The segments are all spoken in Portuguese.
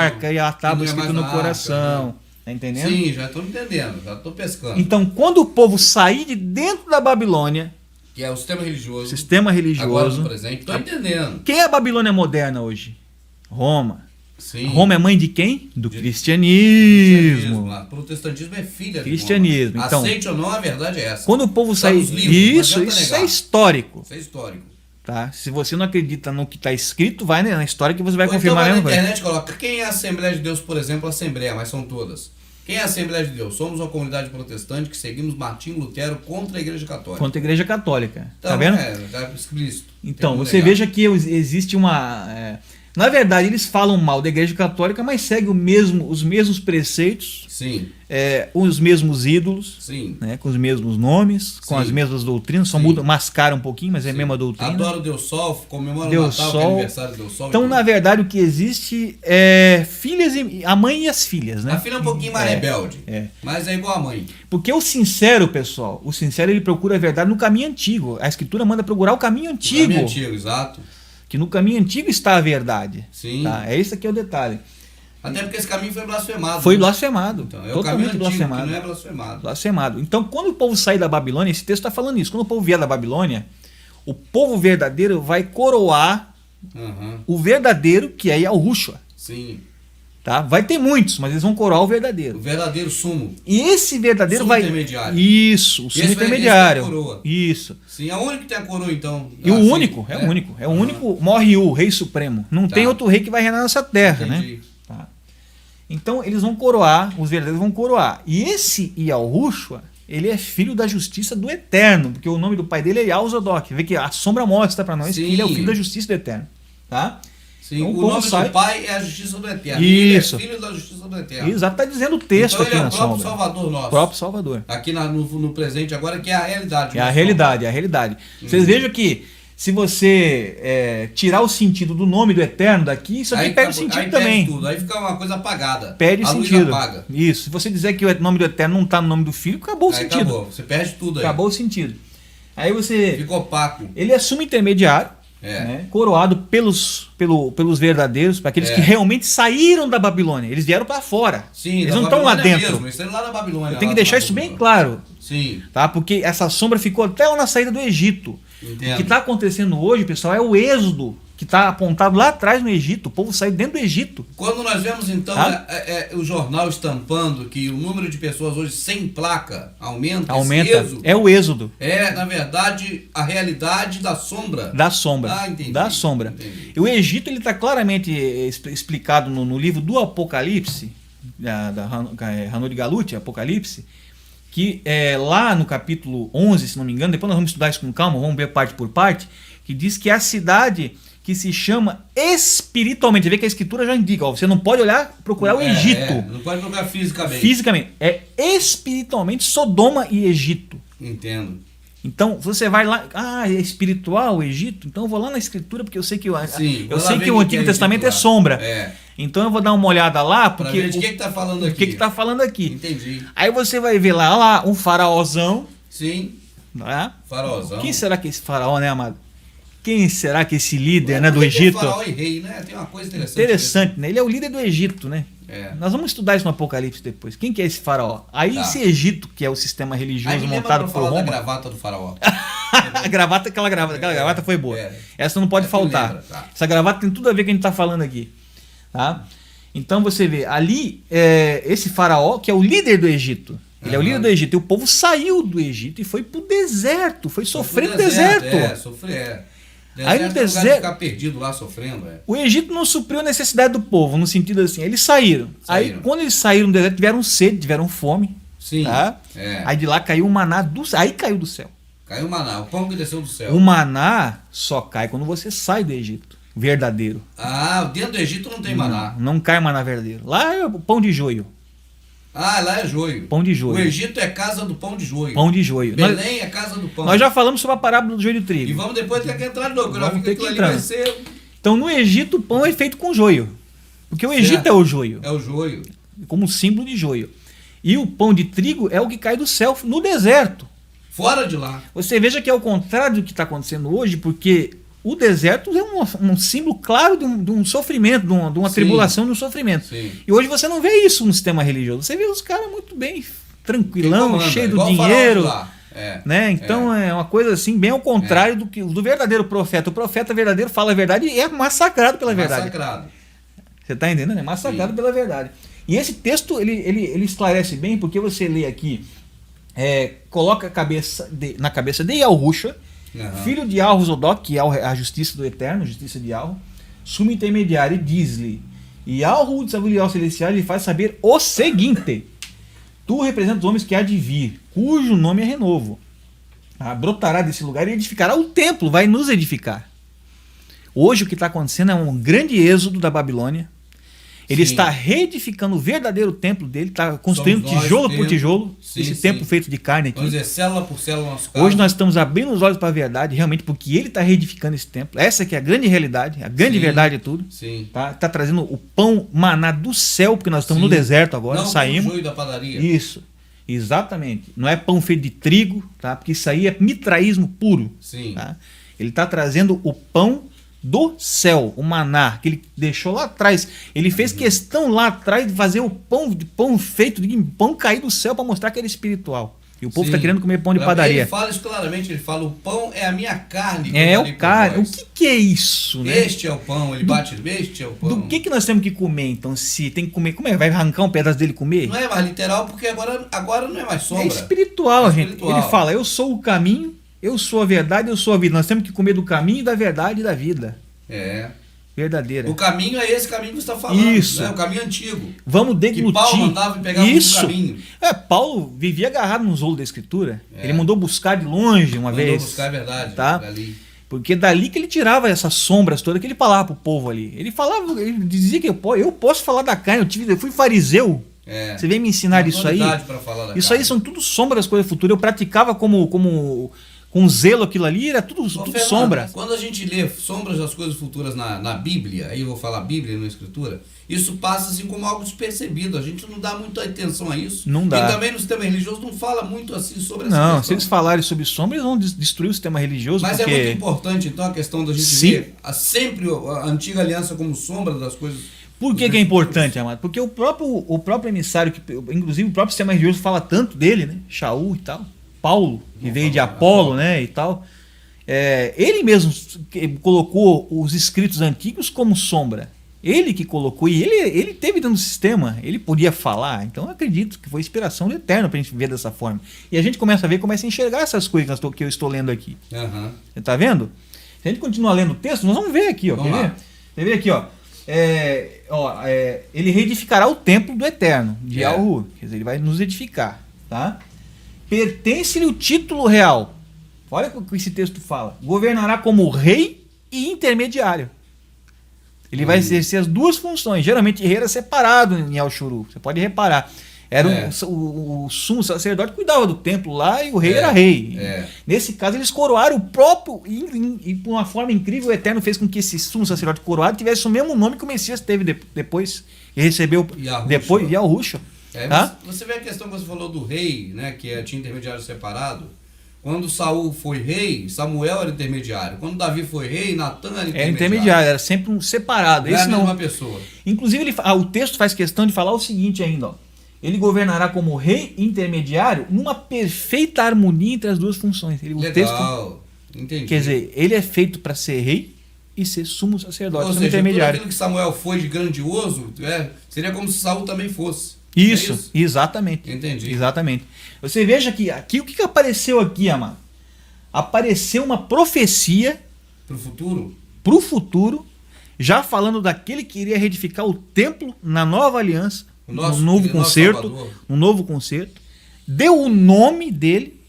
arca e a tábua escrita no coração. Tá entendendo? Sim, já estou entendendo, já estou pescando. Então, quando o povo sair de dentro da Babilônia, que é o sistema religioso. Agora no presente, estou entendendo. Quem é a Babilônia moderna hoje? Roma. Sim. Roma é mãe de quem? Do cristianismo. O protestantismo é filha do cristianismo. Então, aceite ou não, a verdade é essa. Quando o povo sair... Isso é histórico. Isso é histórico. Tá? Se você não acredita no que está escrito, vai na história que você vai confirmar então, mesmo. Na internet coloca, quem é a Assembleia de Deus, por exemplo, Assembleia, mas são todas. Quem é a Assembleia de Deus? Somos uma comunidade protestante que seguimos Martinho Lutero contra a Igreja Católica. Contra a Igreja Católica. Então, tá vendo? Tá explícito. Então, você veja que existe uma... Na verdade, eles falam mal da Igreja Católica, mas seguem os mesmos preceitos, sim. Os mesmos ídolos, sim. Né, com os mesmos nomes, com as mesmas doutrinas, só mascaram um pouquinho, mas é a mesma doutrina. Adoro Deus Sol, comemora o Deus Natal, Sol. que é aniversário de Deus Sol. Então, na verdade, o que existe é filhas a mãe e as filhas, né? A filha é um pouquinho mais rebelde, mas é igual a mãe. Porque o sincero, pessoal, ele procura a verdade no caminho antigo. A Escritura manda procurar o caminho antigo. O caminho antigo, exato. Que no caminho antigo está a verdade. Sim. Tá? Esse aqui é o detalhe. Até porque esse caminho foi blasfemado. Foi blasfemado. Então, é totalmente o caminho antigo, blasfemado. que não é blasfemado. Blasfemado. Então, quando o povo sair da Babilônia, esse texto está falando isso. Quando o povo vier da Babilônia, o povo verdadeiro vai coroar o verdadeiro, que é Yahushua. Sim. Tá? Vai ter muitos, mas eles vão coroar o verdadeiro. O verdadeiro sumo. E esse verdadeiro sumo intermediário. Isso, o sumo intermediário. Esse tem a coroa. Isso. Sim, é o único que tem a coroa, então. E o único, é o único. É o único, morre o rei supremo. Não tem outro rei que vai reinar nessa terra, entendi. né? Tá. Então eles vão coroar, os verdadeiros vão coroar. E esse Yahushua, ele é filho da justiça do Eterno, porque o nome do pai dele é Yahuzadok. Vê que a sombra mostra para nós que ele é o filho da justiça do Eterno. Tá? Sim, então, o nome do pai é a justiça do Eterno. Isso. Ele é filho da justiça do Eterno. Exato, está dizendo o texto então, aqui ele é na o próprio sombra. Salvador nosso. O próprio Salvador. Aqui no presente agora, que é a realidade. É a realidade, é a realidade. Vocês vejam que se você tirar o sentido do nome do Eterno daqui, isso aqui perde o sentido também. Tudo. Aí fica uma coisa apagada. Perde o sentido. Apaga. Isso. Se você dizer que o nome do Eterno não está no nome do Filho, acabou o sentido. Acabou. Você perde tudo aí. Acabou o sentido. Aí você... Fica opaco. Ele assume intermediário, né, coroado pelos verdadeiros, para aqueles que realmente saíram da Babilônia. Eles vieram para fora. Sim, eles não estão lá dentro. Mesmo, eles estão lá na Babilônia. Tem que deixar isso bem claro. Sim. Tá? Porque essa sombra ficou até lá na saída do Egito. Entendo. O que está acontecendo hoje, pessoal, é o êxodo que está apontado lá atrás no Egito. O povo saiu dentro do Egito. Quando nós vemos, então, o jornal estampando que o número de pessoas hoje sem placa aumenta. Êxodo, é o êxodo. É, na verdade, a realidade da sombra. Da sombra. Ah, entendi. Da sombra. Entendi. E o Egito está claramente explicado no livro do Apocalipse, da Hanuri Galuti, Apocalipse, que lá no capítulo 11, se não me engano, depois nós vamos estudar isso com calma, vamos ver parte por parte, que diz que é a cidade que se chama espiritualmente. Você vê que a escritura já indica, você não pode procurar o Egito. Não pode procurar fisicamente. Fisicamente. É espiritualmente Sodoma e Egito. Entendo. Então, você vai lá, é espiritual o Egito? Então eu vou lá na escritura, porque eu sei que, o Antigo Testamento é sombra. Então eu vou dar uma olhada lá, porque... Pra ver de que está falando aqui. O que está falando aqui. Entendi. Aí você vai ver lá um faraózão. Sim. Né? Faraózão. Quem será que é esse faraó, né, amado? Quem será que é esse líder, né, do Egito? Faraó e rei, né? Tem uma coisa interessante. Interessante, né? Ele é o líder do Egito, né? Nós vamos estudar isso no Apocalipse depois. Quem que é esse faraó? Aí esse Egito, que é o sistema religioso montado por Roma. Da gravata do faraó. Aquela gravata foi boa. Essa não pode faltar. Essa gravata tem tudo a ver com o que a gente está falando aqui. Tá? Então você vê, ali esse faraó, que é o líder do Egito. Ele é o líder do Egito. E o povo saiu do Egito e foi pro deserto. Foi sofrer no deserto. Sofrer. Aí no deserto, ficar perdido lá sofrendo. O Egito não supriu a necessidade do povo, no sentido assim, eles saíram. Aí quando eles saíram do deserto, tiveram sede, tiveram fome. Sim. Tá? Aí de lá caiu o maná aí caiu do céu. Caiu o maná, o pão que desceu do céu. O maná só cai quando você sai do Egito. Verdadeiro. Dentro do Egito não tem maná. Não cai maná verdadeiro. Lá é o pão de joio. Lá é joio. Pão de joio. O Egito é casa do pão de joio. Pão de joio. Belém é casa do pão. Nós já falamos sobre a parábola do joio do trigo. E vamos depois ter que entrar de novo. Vamos ter que entrar. Então no Egito o pão é feito com joio. Porque o Egito é o joio. É o joio. Como símbolo de joio. E o pão de trigo é o que cai do céu no deserto. Fora de lá. Você veja que é o contrário do que está acontecendo hoje, porque o deserto é um símbolo claro de um sofrimento, de uma Sim. tribulação, de um sofrimento. Sim. E hoje você não vê isso no sistema religioso. Você vê os caras muito bem, tranquilão, Quem comanda? cheio do Igual o faraó de dinheiro. lá. É. Né? Então é uma coisa assim, bem ao contrário do verdadeiro profeta. O profeta verdadeiro fala a verdade e é massacrado pela verdade. Massacrado. Você está entendendo? É massacrado pela verdade. E esse texto ele esclarece bem, porque você lê aqui, coloca na cabeça de Yahusha, filho de Al-Zodok, que é a justiça do Eterno, justiça de Al, sumo intermediário, e diz-lhe: Yahu, Tzaviliel Celestial, lhe faz saber o seguinte: tu representas os homens que há de vir, cujo nome é renovo. Brotará desse lugar e edificará o templo, vai nos edificar. Hoje o que está acontecendo é um grande êxodo da Babilônia. Ele Sim. está reedificando o verdadeiro templo dele, está construindo tijolo por tijolo, esse templo feito de carne aqui. Vamos dizer, célula por célula nosso caso. Hoje nós estamos abrindo os olhos para a verdade, realmente, porque ele está reedificando esse templo. Essa que é a grande realidade, a grande verdade de tudo. Sim. Tá trazendo o pão maná do céu, porque nós estamos no deserto agora, não saímos. O joio da padaria. Isso, exatamente. Não é pão feito de trigo, tá? Porque isso aí é mitraísmo puro. Sim. Tá? Ele está trazendo o pão do céu, o maná, que ele deixou lá atrás. Ele fez questão lá atrás de fazer o pão feito de pão cair do céu para mostrar que era espiritual. E o povo está querendo comer pão de padaria. Ele fala isso claramente, ele fala: o pão é a minha carne. É o carne. O que é isso, né? Este é o pão, ele bate, este é o pão. Do que nós temos que comer, então? Se tem que comer, como é? Vai arrancar um pedaço dele e comer? Não é mais literal, porque agora não é mais sombra. É espiritual, gente. espiritual. Ele fala: eu sou o caminho, eu sou a verdade, eu sou a vida. Nós temos que comer do caminho, da verdade e da vida. É. Verdadeira. O caminho é esse caminho que você está falando. Isso. Né? O caminho antigo. Vamos deglutir. Que Paulo mandava e pegava isso. o caminho. Paulo vivia agarrado nos rolos da Escritura. Ele mandou buscar de longe uma vez. Mandou buscar a verdade. Tá? Dali. Porque dali que ele tirava essas sombras todas que ele falava pro povo ali. Ele dizia que eu posso falar da carne, eu fui fariseu. Você vem me ensinar isso aí? Pra falar da isso carne. aí são tudo sombras das coisas futuras. Eu praticava com zelo aquilo ali, era tudo Fernando, sombra. Quando a gente lê sombras das coisas futuras na Bíblia, aí eu vou falar Bíblia na Escritura, isso passa assim como algo despercebido. A gente não dá muita atenção a isso. Não dá. E também no sistema religioso não fala muito assim sobre essa Não, questão. se eles falarem sobre sombra, eles vão destruir o sistema religioso. Mas porque... é muito importante, então, a questão da gente ver sempre a antiga aliança como sombra das coisas. Por que é importante, amado? Porque o próprio emissário, inclusive o próprio sistema religioso fala tanto dele, né? Shaul e tal. Paulo, que veio de Apolo, né? E tal. Ele mesmo colocou os escritos antigos como sombra. Ele que colocou, e ele teve dentro do sistema, ele podia falar. Então eu acredito que foi inspiração do Eterno para a gente ver dessa forma. E a gente começa a enxergar essas coisas que eu estou lendo aqui. Você está vendo? Se a gente continuar lendo o texto, nós vamos ver aqui, ó. Quer ver aqui, ó? Ele reedificará o templo do Eterno, de Yahu. Quer dizer, ele vai nos edificar, tá? Pertence-lhe o título real. Olha o que esse texto fala. Governará como rei e intermediário. Ele vai exercer as duas funções. Geralmente rei era separado em Al-Shuru. Você pode reparar. O sumo sacerdote cuidava do templo lá e o rei era rei. Nesse caso, eles coroaram o próprio. E por uma forma incrível, o Eterno fez com que esse sumo sacerdote coroado tivesse o mesmo nome que o Messias teve depois. E recebeu depois Yahushua. Tá? Você vê a questão que você falou do rei, né, que tinha intermediário separado. Quando Saul foi rei, Samuel era intermediário. Quando Davi foi rei, Natan era intermediário. Era sempre um separado. Não é a mesma pessoa. Inclusive, o texto faz questão de falar o seguinte ainda. Ó. Ele governará como rei intermediário numa perfeita harmonia entre as duas funções. Legal. Entendi. Quer dizer, ele é feito para ser rei e ser sumo sacerdote. Ou seja, intermediário. tudo aquilo que Samuel foi de grandioso, seria como se Saul também fosse. Isso, exatamente. Entendi. Exatamente. Você veja que aqui, o que apareceu aqui, amado? Apareceu uma profecia Pro futuro? Pro futuro, já falando daquele que iria reedificar o templo na nova aliança, no novo concerto. Deu o nome dele,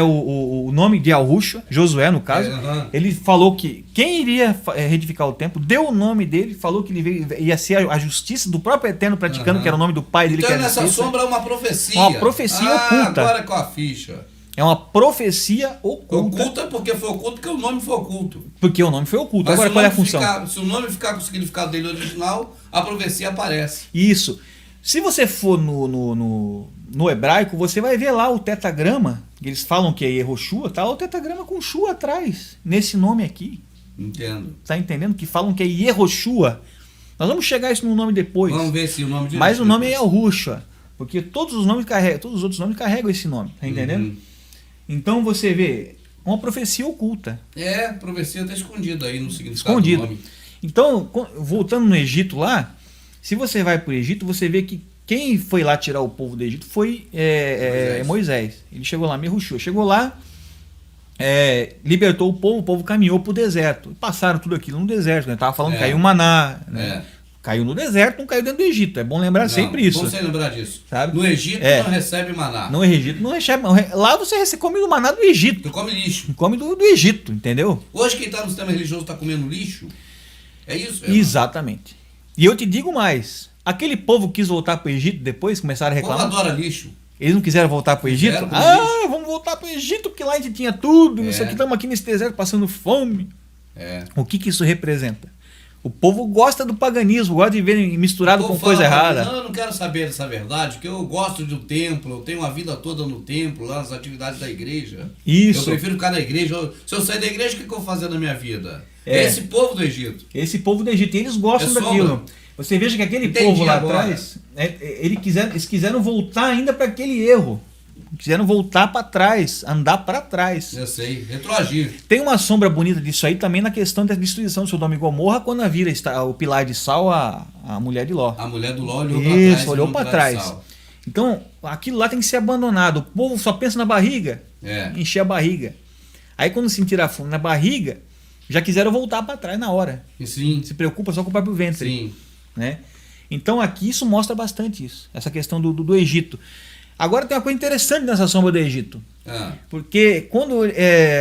o nome de Yahushua, Josué no caso. Ele falou que quem iria reedificar o templo, deu o nome dele, falou que ele ia ser a justiça do próprio Eterno praticando, que era o nome do pai dele. Então que era nessa sombra é uma profecia. Uma profecia oculta. Agora com a ficha. É uma profecia oculta. Oculta porque foi oculto, porque o nome foi oculto. Porque o nome foi oculto. Mas agora qual é a função? Se o nome ficar com o significado dele original, a profecia aparece. Isso. Se você for no hebraico, você vai ver lá o tetagrama. Eles falam que é Yehoshua, tá? O tetagrama com Shua atrás, nesse nome aqui. Entendo. Tá entendendo? Que falam que é Yehoshua. Nós vamos chegar a isso no nome depois. Vamos ver se o nome de Mas o nome é Yahushua. Porque todos os outros nomes carregam esse nome. Tá entendendo? Uhum. Então você vê uma profecia oculta. A profecia está escondida aí no significado Escondido. do nome. Então, voltando no Egito lá, se você vai para o Egito, você vê que quem foi lá tirar o povo do Egito foi Moisés. Ele chegou lá, Yehoshua. Chegou lá, libertou o povo caminhou para o deserto. Passaram tudo aquilo no deserto. Né? Tava falando que caiu maná. Né? Caiu no deserto, não caiu dentro do Egito. É bom lembrar sempre isso. Bom você lembrar disso. Sabe? No Egito não recebe maná. No Egito não recebe. Lá você come o maná do Egito. Tu come lixo. Come do Egito, entendeu? Hoje quem está no sistema religioso está comendo lixo. É isso? Exatamente. E eu te digo mais. Aquele povo quis voltar para o Egito depois, começaram a reclamar. O povo adora lixo. Eles não quiseram voltar para o Egito? Vamos voltar para o Egito, porque lá a gente tinha tudo. Isso aqui, estamos aqui nesse deserto passando fome. O que isso representa? O povo gosta do paganismo, gosta de ver misturado com coisa errada. Não, eu não quero saber dessa verdade, porque eu gosto do templo, eu tenho a vida toda no templo, lá nas atividades da igreja. Isso. Eu prefiro ficar na igreja. Se eu sair da igreja, o que eu vou fazer na minha vida? É esse povo do Egito. Esse povo do Egito, e eles gostam daquilo. Você veja que aquele povo lá atrás, eles quiseram voltar ainda para aquele erro. Quiseram voltar para trás, andar para trás. Eu sei, retroagir. Tem uma sombra bonita disso aí também na questão da destruição do Sodoma e Gomorra, quando vira o pilar de sal, a mulher de Ló. A mulher do Ló olhou para trás. Isso, olhou para trás. Então, aquilo lá tem que ser abandonado. O povo só pensa na barriga, encher a barriga. Aí quando sentir a fome na barriga, já quiseram voltar para trás na hora. Sim. Se preocupa só com o próprio ventre. Sim. Né? Então aqui isso mostra bastante isso, essa questão do Egito. Agora tem uma coisa interessante nessa sombra do Egito. Porque quando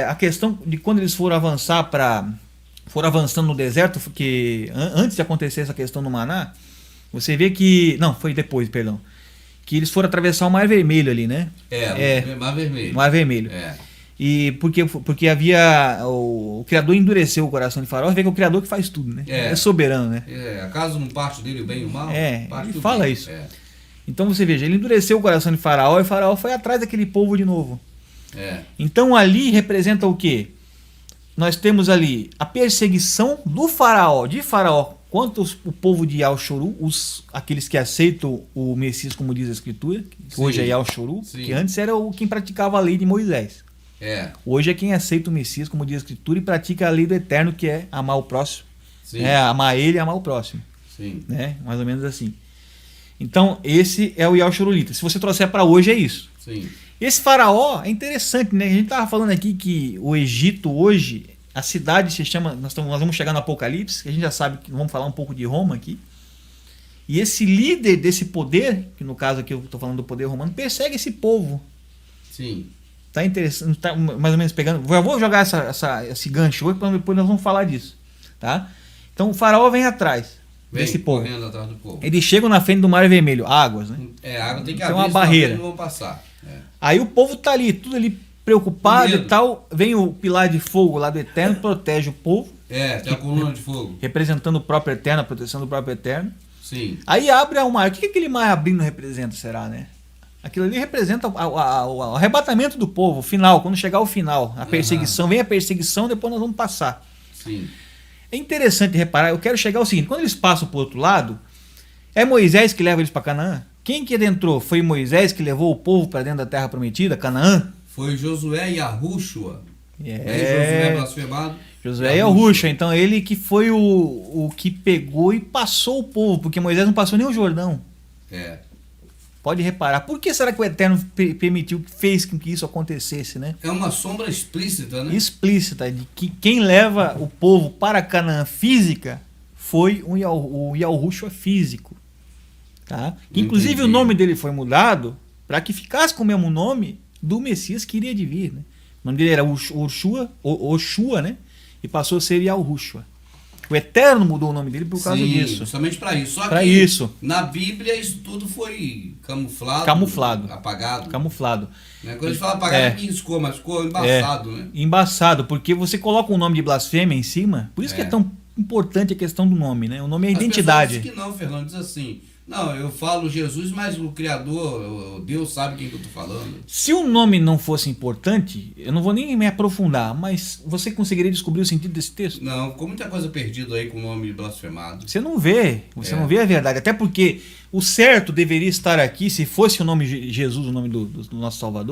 a questão de quando eles foram avançando no deserto, porque antes de acontecer essa questão do maná, você vê que. Não, foi depois, perdão. Que eles foram atravessar o Mar Vermelho ali, né? Mar Vermelho. Mar Vermelho. E porque havia. O Criador endureceu o coração de Faraó, vê que é o Criador que faz tudo, né? É soberano, né? Acaso não parte dele o bem e o mal? Ele fala bem. Isso. Então você veja, ele endureceu o coração de Faraó e Faraó foi atrás daquele povo de novo. Então ali representa o quê? Nós temos ali a perseguição do Faraó, de Faraó, quanto o povo de Yal-Shoru, aqueles que aceitam o Messias, como diz a Escritura, que hoje é Yal-Shoru, que antes era quem praticava a lei de Moisés. Hoje é quem aceita o Messias, como diz a Escritura, e pratica a lei do Eterno, que é amar o próximo. Amar ele e amar o próximo. Né? Mais ou menos assim. Então, esse é o Yal-Shorulita. Se você trouxer para hoje, é isso. Esse faraó é interessante, né? A gente estava falando aqui que o Egito hoje, a cidade se chama... Nós vamos chegar no Apocalipse, que a gente já sabe que vamos falar um pouco de Roma aqui. E esse líder desse poder, que no caso aqui eu estou falando do poder romano, persegue esse povo. Tá interessante, tá mais ou menos pegando... Eu vou jogar esse gancho hoje, para depois nós vamos falar disso. Tá? Então o faraó vem atrás. Desse povo. Atrás do povo. Eles chegam na frente do Mar Vermelho, águas, né? A água tem que abrir, uma barreira. Não vão passar. Aí o povo tá ali, tudo ali preocupado e tal. Vem o pilar de fogo lá do Eterno, protege o povo. Tem a coluna de fogo. Representando o próprio Eterno, a proteção do próprio Eterno. Sim. Aí abre o mar. O que aquele mar abrindo representa, será, né? Aquilo ali representa o arrebatamento do povo, o final, quando chegar o final. A perseguição, vem a perseguição, depois nós vamos passar. É interessante reparar, eu quero chegar ao seguinte, quando eles passam para o outro lado, é Moisés que leva eles para Canaã? Quem que adentrou? Foi Moisés que levou o povo para dentro da terra prometida, Canaã? Foi Josué e Yahushua. Josué blasfemado. Josué e Yahushua, então ele que foi o que pegou e passou o povo, porque Moisés não passou nem o Jordão. Pode reparar. Por que será que o Eterno permitiu, fez com que isso acontecesse, né? É uma sombra explícita, né? Explícita, de que quem leva o povo para Canaã física foi o Yahushua físico. Tá? Inclusive o nome dele foi mudado para que ficasse com o mesmo nome do Messias que iria de vir. Né? O nome dele era Oshua, né? E passou a ser Yahushua. O Eterno mudou o nome dele por causa disso. Justamente para isso. Só que isso. Na Bíblia isso tudo foi camuflado. Apagado. Camuflado. Né? Quando a gente fala apagado, riscou, mas ficou embaçado. Né? Embaçado, porque você coloca um nome de blasfêmia em cima, por isso que é tão importante a questão do nome, né? O nome é a identidade. As pessoas dizem que não, Fernando, diz assim, Não, eu falo Jesus, mas o Criador, Deus sabe quem que eu tô falando. Se o nome não fosse importante, eu não vou nem me aprofundar, mas você conseguiria descobrir o sentido desse texto? Não, ficou muita coisa perdida aí com o nome blasfemado. Você não vê a verdade. Até porque o certo deveria estar aqui, se fosse o nome Jesus, o nome do nosso Salvador.